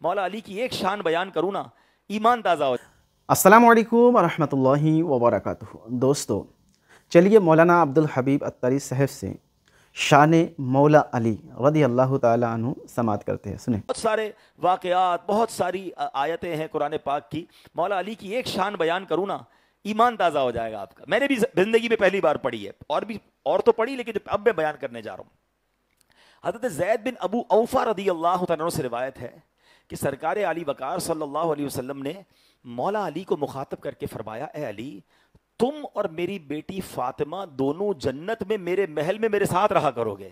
مولا علی کی ایک شان بیان کروں نا، ایمان تازہ ہو جائے۔ السلام علیکم ورحمۃ اللہ وبرکاتہ۔ دوستو چلیے مولانا عبدالحبیب اتاری صاحب سے شان مولا علی رضی اللہ تعالیٰ عنہ سماعت کرتے ہیں، سنیں۔ بہت سارے واقعات، بہت ساری آیتیں ہیں قرآن پاک کی، مولا علی کی ایک شان بیان کروں نا، ایمان تازہ ہو جائے گا آپ کا۔ میں نے بھی زندگی میں پہلی بار پڑھی ہے، اور تو پڑھی، لیکن اب میں بیان کرنے جا رہا ہوں۔ حضرت زید بن ابو اوفا رضی اللہ تعالیٰ عنہ سے روایت ہے کہ سرکار علی وقار صلی اللہ علیہ وسلم نے مولا علی کو مخاطب کر کے فرمایا، اے علی، تم اور میری بیٹی فاطمہ دونوں جنت میں میرے محل میں میرے ساتھ رہا کرو گے۔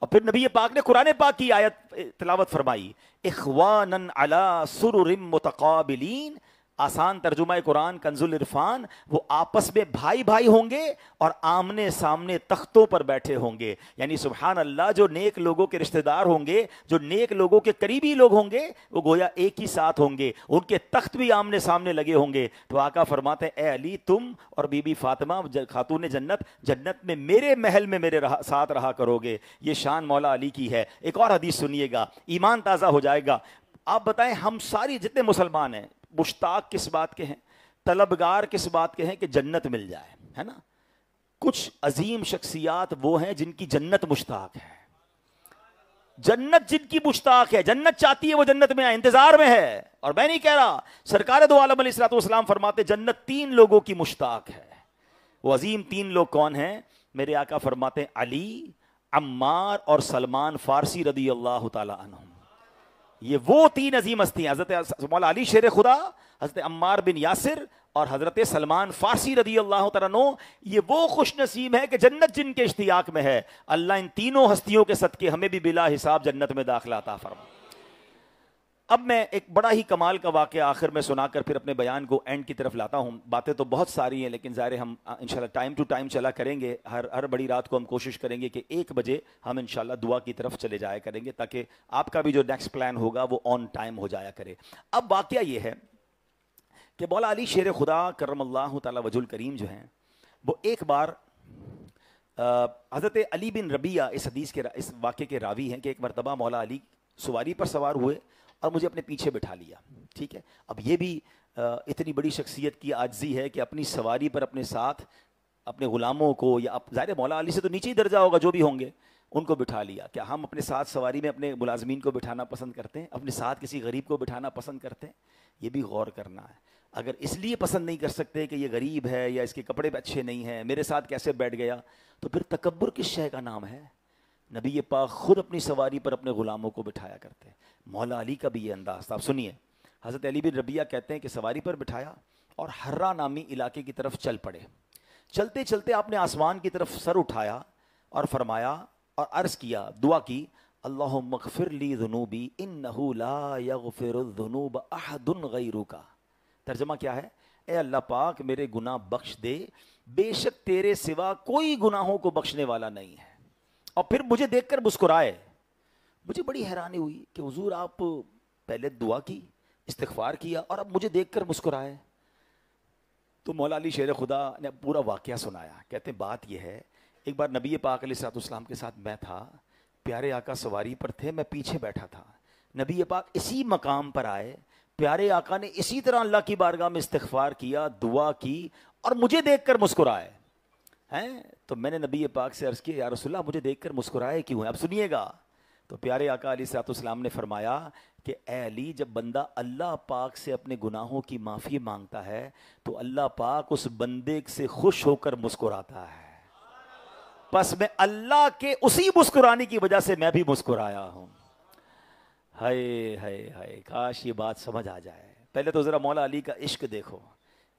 اور پھر نبی پاک نے قرآن پاک کی آیت تلاوت فرمائی، اخوانن علی سرر متقابلین۔ آسان ترجمہ قرآن کنز العرفان، وہ آپس میں بھائی بھائی ہوں گے اور آمنے سامنے تختوں پر بیٹھے ہوں گے۔ یعنی سبحان اللہ، جو نیک لوگوں کے رشتہ دار ہوں گے، جو نیک لوگوں کے قریبی لوگ ہوں گے، وہ گویا ایک ہی ساتھ ہوں گے، ان کے تخت بھی آمنے سامنے لگے ہوں گے۔ تو آقا فرماتے ہیں، اے علی، تم اور بی بی فاطمہ خاتون جنت میں میرے محل میں میرے ساتھ رہا کرو گے۔ یہ شان مولا علی کی ہے۔ ایک اور حدیث سنیے گا، ایمان تازہ ہو جائے گا۔ آپ بتائیں، ہم ساری جتنے مسلمان ہیں مشتاق کس بات کے ہیں، طلبگار کس بات کے ہیں کہ جنت مل جائے، ہے نا؟ کچھ عظیم شخصیات وہ ہیں جن کی جنت مشتاق ہے، جنت جن کی مشتاق ہے، جنت چاہتی ہے وہ جنت میں آئے، انتظار میں ہے۔ اور میں نہیں کہہ رہا، سرکار دو عالم علیہ الصلوۃ والسلام فرماتے جنت 3 لوگوں کی مشتاق ہے۔ وہ عظیم 3 لوگ کون ہیں؟ میرے آقا فرماتے ہیں علی، عمار اور سلمان فارسی رضی اللہ تعالی عنہم۔ یہ وہ 3 عظیم ہستیاں، حضرت مولا علی شیر خدا، حضرت عمار بن یاسر اور حضرت سلمان فارسی رضی اللہ تعالیٰ عنہ۔ یہ وہ خوش نصیب ہے کہ جنت جن کے اشتیاق میں ہے۔ اللہ ان تینوں ہستیوں کے صدقے ہمیں بھی بلا حساب جنت میں داخلہ عطا فرما۔ اب میں ایک بڑا ہی کمال کا واقعہ آخر میں سنا کر پھر اپنے بیان کو اینڈ کی طرف لاتا ہوں۔ باتیں تو بہت ساری ہیں، لیکن ظاہر ہم انشاءاللہ ٹائم ٹو ٹائم چلا کریں گے۔ ہر بڑی رات کو ہم کوشش کریں گے کہ 1 بجے ہم انشاءاللہ دعا کی طرف چلے جایا کریں گے، تاکہ آپ کا بھی جو نیکسٹ پلان ہوگا وہ آن ٹائم ہو جایا کرے۔ اب واقعہ یہ ہے کہ مولا علی شیر خدا کرم اللہ تعالی وجہ الکریم جو ہیں، وہ ایک بار حضرت علی بن ربیعہ اس واقعے کے راوی ہیں کہ ایک مرتبہ مولا علی سواری پر سوار ہوئے اور مجھے اپنے پیچھے بٹھا لیا، ٹھیک ہے۔ اب یہ بھی اتنی بڑی شخصیت کی عاجزی ہے کہ اپنی سواری پر اپنے ساتھ اپنے غلاموں کو، یا ظاہر مولا علی سے تو نیچے ہی درجہ ہوگا جو بھی ہوں گے، ان کو بٹھا لیا۔ کیا ہم اپنے ساتھ سواری میں اپنے ملازمین کو بٹھانا پسند کرتے ہیں؟ اپنے ساتھ کسی غریب کو بٹھانا پسند کرتے ہیں؟ یہ بھی غور کرنا ہے۔ اگر اس لیے پسند نہیں کر سکتے کہ یہ غریب ہے یا اس کے کپڑے اچھے نہیں ہیں، میرے ساتھ کیسے بیٹھ گیا، تو پھر تکبر کس شے کا نام ہے؟ نبی پاک خود اپنی سواری پر اپنے غلاموں کو بٹھایا کرتے ہیں۔ مولا علی کا بھی یہ انداز تھا۔ آپ سنیے، حضرت علی بن ربیعہ کہتے ہیں کہ سواری پر بٹھایا اور حرہ نامی علاقے کی طرف چل پڑے۔ چلتے چلتے آپ نے آسمان کی طرف سر اٹھایا اور فرمایا اور عرض کیا، دعا کی، اللہم اغفر لی ذنوبی انہ لا یغفر الذنوب احد غیرک۔ ترجمہ کیا ہے؟ اے اللہ پاک میرے گناہ بخش دے، بے شک تیرے سوا کوئی گناہوں کو بخشنے والا نہیں ہے۔ اور پھر مجھے دیکھ کر مسکرائے۔ مجھے بڑی حیرانی ہوئی کہ حضور آپ پہلے دعا کی، استغفار کیا، اور اب مجھے دیکھ کر مسکرائے۔ تو مولا علی شیر خدا نے پورا واقعہ سنایا۔ کہتے ہیں بات یہ ہے، ایک بار نبی پاک علیہ الصلوۃ والسلام کے ساتھ میں تھا، پیارے آقا سواری پر تھے، میں پیچھے بیٹھا تھا۔ نبی پاک اسی مقام پر آئے، پیارے آقا نے اسی طرح اللہ کی بارگاہ میں استغفار کیا، دعا کی، اور مجھے دیکھ کر مسکرائے ہیں۔ تو میں نے نبی پاک سے عرض کیا، یا رسول اللہ مجھے دیکھ کر مسکرائے کیوں ہیں؟ اب سنیے گا۔ تو پیارے آقا علیہ الصلوۃ والسلام نے فرمایا کہ اے علی، جب بندہ اللہ پاک سے اپنے گناہوں کی معافی مانگتا ہے تو اللہ پاک اس بندے سے خوش ہو کر مسکراتا ہے۔ پس میں اللہ کے اسی مسکرانے کی وجہ سے میں بھی مسکرایا ہوں۔ ہائے ہائے ہائے، کاش یہ بات سمجھ آ جائے۔ پہلے تو ذرا مولا علی کا عشق دیکھو،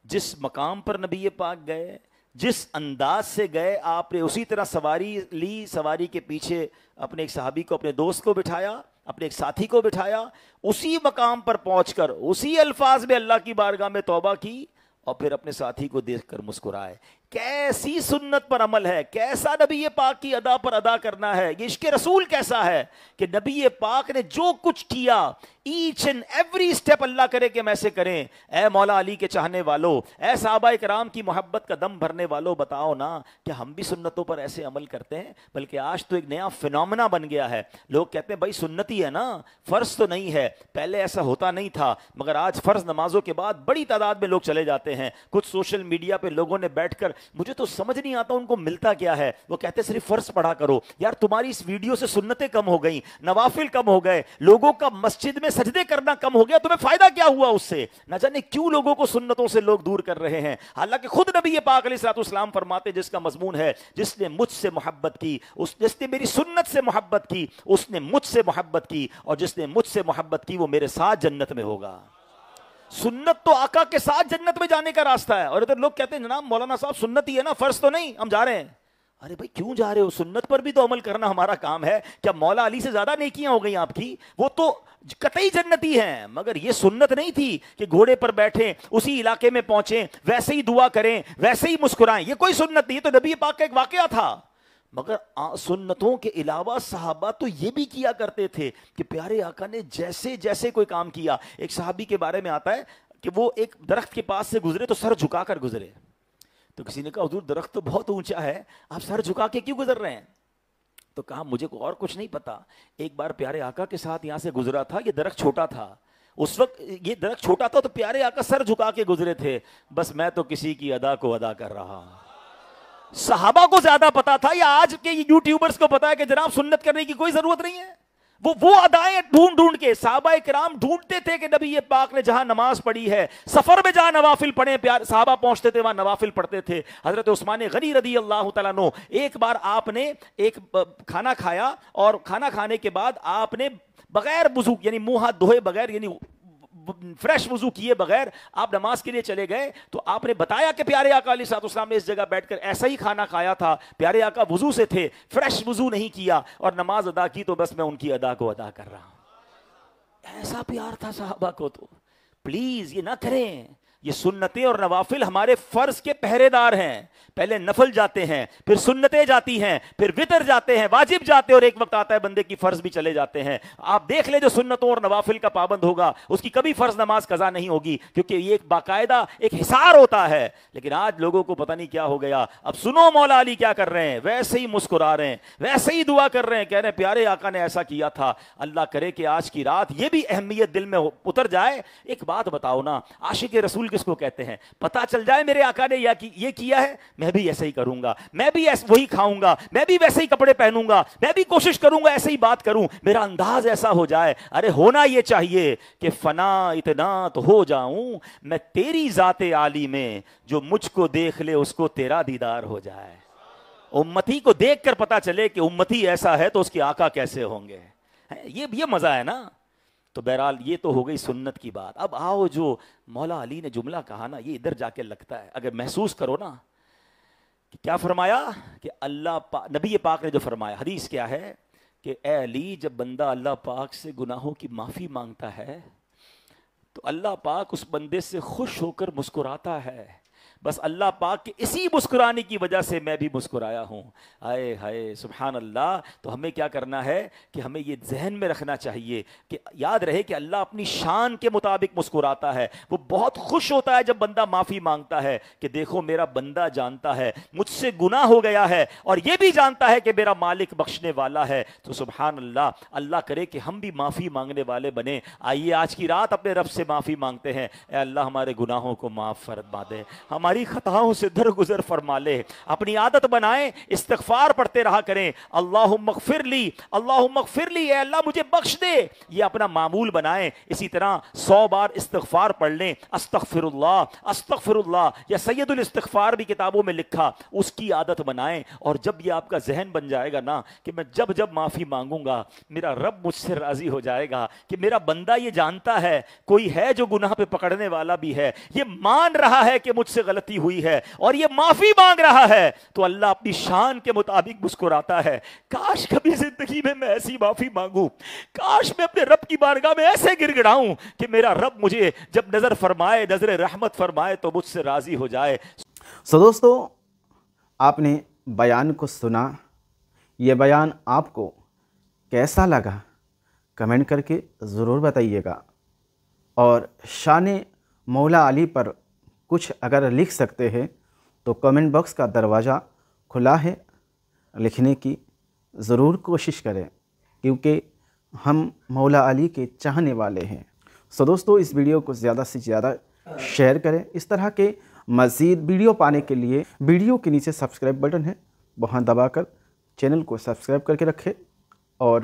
جس مقام پر نبی پاک گئے، جس انداز سے گئے، آپ نے اسی طرح سواری لی، سواری کے پیچھے اپنے ایک صحابی کو، اپنے دوست کو بٹھایا، اپنے ایک ساتھی کو بٹھایا، اسی مقام پر پہنچ کر اسی الفاظ میں اللہ کی بارگاہ میں توبہ کی، اور پھر اپنے ساتھی کو دیکھ کر مسکرائے۔ کیسی سنت پر عمل ہے, کیسا نبی پاک کی ادا پر ادا کرنا ہے, یہ عشق رسول کیسا ہے کہ نبی پاک نے جو کچھ کیا ایچ اینڈ ایوری اسٹیپ اللہ کرے کہ ہم ایسے کریں. اے مولا علی کے چاہنے والوں, اے صحابہ کرام کی محبت کا دم بھرنے والوں, بتاؤ نا کہ ہم بھی سنتوں پر ایسے عمل کرتے ہیں؟ بلکہ آج تو ایک نیا فینومنا بن گیا ہے. لوگ کہتے ہیں بھائی سنت ہی ہے نا, فرض تو نہیں ہے. پہلے ایسا ہوتا نہیں تھا, مگر آج فرض نمازوں کے بعد بڑی تعداد میں لوگ چلے جاتے ہیں. کچھ سوشل میڈیا پہ لوگوں نے بیٹھ کر, مجھے تو سمجھ نہیں آتا ان کو ملتا کیا ہے, وہ کہتے ہیں صرف فرض پڑھا کرو. یار تمہاری اس ویڈیو سے سنتیں کم ہو گئیں, نوافل کم ہو گئے, لوگوں کا مسجد میں سجدے کرنا کم ہو گیا, تمہیں فائدہ کیا ہوا اس سے؟ نہ جانے کیوں لوگوں کو سنتوں سے لوگ دور کر رہے ہیں. حالانکہ خود نبی پاک علیہ الصلوۃ والسلام فرماتے, جس کا مضمون ہے جس نے مجھ سے محبت کی, جس نے میری سنت سے محبت کی اس نے مجھ سے محبت کی, اور جس نے مجھ سے محبت کی وہ میرے ساتھ جنت میں ہوگا. سنت تو آقا کے ساتھ جنت میں جانے کا راستہ ہے. اور ادھر لوگ کہتے ہیں جناب مولانا صاحب سنت ہی ہے نا, فرض تو نہیں, ہم جا رہے ہیں. ارے بھائی کیوں جا رہے ہو؟ سنت پر بھی تو عمل کرنا ہمارا کام ہے. کیا مولا علی سے زیادہ نیکیاں ہو گئی آپ کی؟ وہ تو قطعی جنتی ہیں, مگر یہ سنت نہیں تھی کہ گھوڑے پر بیٹھیں, اسی علاقے میں پہنچیں, ویسے ہی دعا کریں, ویسے ہی مسکرائیں. یہ کوئی سنت نہیں, یہ تو نبی پاک کا ایک واقعہ تھا. مگر سنتوں کے علاوہ صحابہ تو یہ بھی کیا کرتے تھے کہ پیارے آقا نے جیسے جیسے کوئی کام کیا. ایک صحابی کے بارے میں آتا ہے کہ وہ ایک درخت کے پاس سے گزرے تو سر جھکا کر گزرے. تو کسی نے کہا حضور درخت تو بہت اونچا ہے, آپ سر جھکا کے کیوں گزر رہے ہیں؟ تو کہا مجھے کو اور کچھ نہیں پتا, ایک بار پیارے آقا کے ساتھ یہاں سے گزرا تھا, یہ درخت چھوٹا تھا, اس وقت یہ درخت چھوٹا تھا تو پیارے آقا سر جھکا کے گزرے تھے, بس میں تو کسی کی ادا کو ادا کر رہا ہوں. صحابہ کو زیادہ پتا تھا, یا آج کے یوٹیوبرز کو پتا ہے کہ جناب سنت کرنے کی کوئی ضرورت نہیں ہے. وہ ادائیں ڈھونڈ ڈھونڈ کے صحابہ کرام ڈھونڈتے تھے کہ نبی پاک نے جہاں نماز پڑھی ہے, سفر میں جہاں نوافل پڑھے, صحابہ پہنچتے تھے وہاں نوافل پڑھتے تھے. حضرت عثمان غنی رضی اللہ تعالیٰ عنہ, ایک بار آپ نے ایک کھانا کھایا, اور کھانا کھانے کے بعد آپ نے بغیر وضو یعنی منہ ہاتھ دھوئے بغیر, یعنی فریش وضو کیے بغیر آپ نماز کے لیے چلے گئے. تو آپ نے بتایا کہ پیارے آقا علیہ الصلوۃ والسلام نے اس جگہ بیٹھ کر ایسا ہی کھانا کھایا تھا, پیارے آقا وضو سے تھے, فریش وضو نہیں کیا اور نماز ادا کی, تو بس میں ان کی ادا کو ادا کر رہا ہوں. ایسا پیار تھا صحابہ کو. تو پلیز یہ نہ کریں. یہ سنتیں اور نوافل ہمارے فرض کے پہرے دار ہیں. پہلے نفل جاتے ہیں, پھر سنتیں جاتی ہیں, پھر وتر جاتے ہیں, واجب جاتے ہیں, اور ایک وقت آتا ہے بندے کی فرض بھی چلے جاتے ہیں. آپ دیکھ لیں جو سنتوں اور نوافل کا پابند ہوگا اس کی کبھی فرض نماز قضا نہیں ہوگی, کیونکہ یہ ایک باقاعدہ ایک حصار ہوتا ہے. لیکن آج لوگوں کو پتہ نہیں کیا ہو گیا. اب سنو مولا علی کیا کر رہے ہیں, ویسے ہی مسکرا رہے ہیں, ویسے ہی دعا کر رہے ہیں, کہہ رہے ہیں پیارے آقا نے ایسا کیا تھا. اللہ کرے کہ آج کی رات یہ بھی اہمیت دل میں اتر جائے. ایک بات بتاؤ نا, عاشق رسول کس کو کہتے ہیں؟ پتا چل جائے میرے آقا نے یہ کیا ہے, میں بھی ایسے ہی کروں گا, میں بھی وہی کھاؤں گا, میں بھی ویسے ہی کپڑے پہنوں گا, میں بھی کوشش کروں گا ایسے ہی بات کروں, میرا انداز ایسا ہو جائے. ارے ہونا یہ چاہیے کہ فنا اتنا تو ہو جاؤں میں تیری ذات عالی میں, جو مجھ کو دیکھ لے اس کو تیرا دیدار ہو جائے. امتی کو دیکھ کر پتا چلے کہ امتی ایسا ہے تو اس کے آقا کیسے ہوں گے. یہ مزہ ہے نا. تو بہرحال یہ تو ہو گئی سنت کی بات. اب آؤ جو مولا علی نے جملہ کہا نا, یہ ادھر جا کے لگتا ہے. اگر محسوس کرو نا کہ کیا فرمایا, کہ نبی پاک نے جو فرمایا, حدیث کیا ہے کہ اے علی, جب بندہ اللہ پاک سے گناہوں کی معافی مانگتا ہے تو اللہ پاک اس بندے سے خوش ہو کر مسکراتا ہے. بس اللہ پاک کے اسی مسکرانے کی وجہ سے میں بھی مسکرایا ہوں. ہائے ہائے سبحان اللہ. تو ہمیں کیا کرنا ہے کہ ہمیں یہ ذہن میں رکھنا چاہیے کہ یاد رہے کہ اللہ اپنی شان کے مطابق مسکراتا ہے. وہ بہت خوش ہوتا ہے جب بندہ معافی مانگتا ہے کہ دیکھو میرا بندہ جانتا ہے مجھ سے گناہ ہو گیا ہے, اور یہ بھی جانتا ہے کہ میرا مالک بخشنے والا ہے. تو سبحان اللہ, اللہ کرے کہ ہم بھی معافی مانگنے والے بنے. آئیے آج کی رات اپنے رب سے معافی مانگتے ہیں. اے اللہ ہمارے گناہوں کو معاف فرما دے, ہماری خطاؤں سے درگزر فرما لے. اپنی عادت بنائیں, استغفار پڑھتے رہا کریں. اللہم اغفر لی, اللہم اغفر لی, اے اللہ مجھے بخش دے. یہ اپنا معمول بنائیں. اسی طرح 100 بار استغفار پڑھ لیں. استغفر اللہ, استغفر اللہ, یا سید الاستغفار بھی کتابوں میں لکھا, اس کی عادت بنائیں. اور جب یہ آپ کا ذہن بن جائے گا نا کہ میں جب معافی مانگوں گا میرا رب مجھ سے راضی ہو جائے گا, کہ میرا بندہ یہ جانتا ہے کوئی ہے جو گناہ پہ پکڑنے والا بھی ہے, یہ مان رہا ہے کہ مجھ سے غلطی ہوئی ہے اور یہ معافی مانگ رہا ہے, تو اللہ اپنی شان کے مطابق مسکراتا ہے. کاش کبھی زندگی میں ایسی معافی مانگوں, کاش میں اپنے رب کی بارگاہ میں ایسے گر گڑاؤں کہ میرا رب مجھے جب نظر فرمائے, نظر رحمت فرمائے, تو مجھ سے راضی ہو جائے. دوستو آپ نے بیان کو سنا، یہ بیان آپ کو کیسا لگا کمنٹ کر کے ضرور بتائیے گا، اور شان مولا علی پر کچھ اگر لکھ سکتے ہیں تو کمنٹ باکس کا دروازہ کھلا ہے، لکھنے کی ضرور کوشش کریں، کیونکہ ہم مولا علی کے چاہنے والے ہیں۔ دوستو اس ویڈیو کو زیادہ سے زیادہ شیئر کریں۔ اس طرح کے مزید ویڈیو پانے کے لیے ویڈیو کے نیچے سبسکرائب بٹن ہے، وہاں دبا کر چینل کو سبسکرائب کر کے رکھیں، اور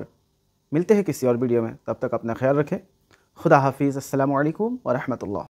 ملتے ہیں کسی اور ویڈیو میں، تب تک اپنا خیال رکھیں۔ خدا حافظ۔ السلام علیکم ورحمۃ اللہ۔